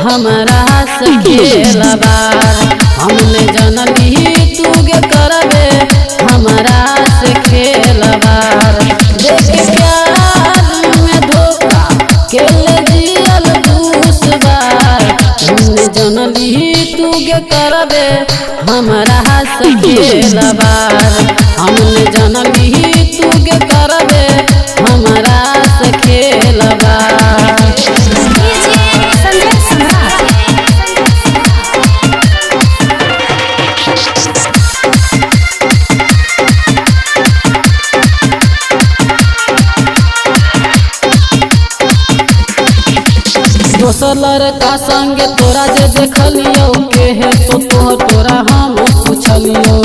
हमारा से खेलबार। हमने जनली तू गे करबे हमारा से खेलबार। देख प्यार में धोखा केले जियल दूसबार। हमने जनली तू गे करबे हमारा से खेलबार। हमने जनली तू गे करबे हमारा से खेलबार। दोसर लड़का संगे तोरा जे देखलियो के है तो तोरा हम पूछलियो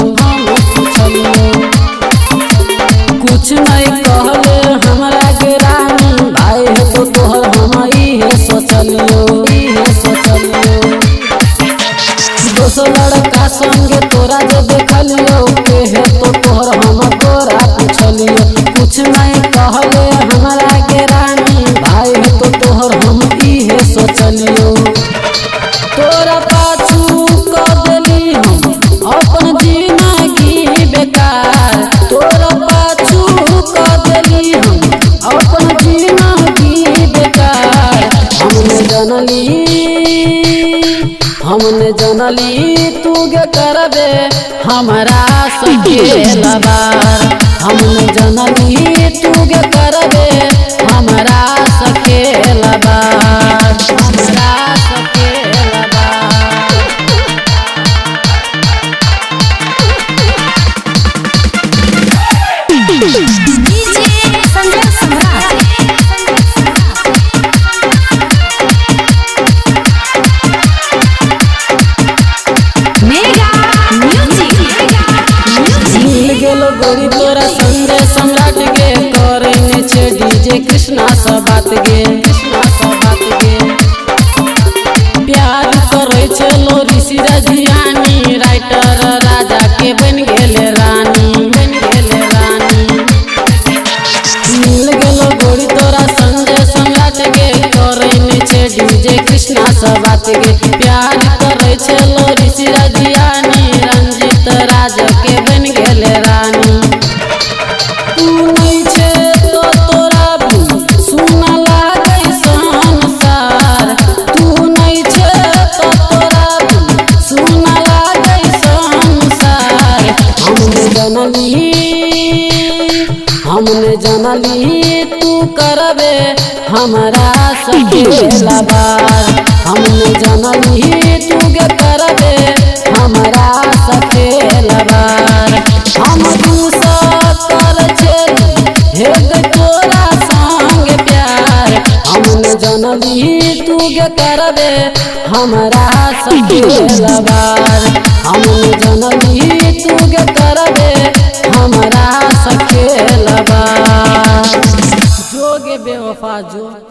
कुछ नहीं कहले हमरा के रानी भाई है तो तोहर हम इहे सोचलियो। दोसर लड़का संगे तोरा जे देखलियो के है तो तोहर हम तोरा पूछलियो। कुछ नहीं कहले हमरा के रानी भाई है तो तोहर हम इहे सोचलियो। तोरा पाछू कर देली हम अपन जिंदगी बेकार। तोरा पाछू कर देली हम अपन जिंदगी बेकार। हमने जनली तू गे करबे हमारा से खेलबार। हमने जनली तू गे करबे हमारा से खेलबार। हमारा से खेलबार। मिल गेलो गोरी तोरा संगे सम्राट गे करे छे डीजे कृष्णा से बात गे। प्यार करे छलो ऋषि रजियानी राइटर राजा के बन गेले रानी। मिल गेलो गोरी तोरा संगे सम्राट गे करे छे डीजे कृष्णा से बात गे। प्यार करे छलो ऋषि रजियानी रंजित राजा के बन गेले रानी। तू नहीं छे तो तोरा भी सुना लागे संसार। तू नहीं छे तो तोरा भी सुना लागे संसार। हमने जनली तू करबे हमारा से खेलबार। हमने जनली तू गे करबे हमारा से खेलबार। हम दूसरा कर छे हे तोरा संग प्यार। हमने जनली तू गे करबे हमारा से खेलबार। हमने जनली तू गे करबे हमारा से खेलबार। जो गे बेवफा जो।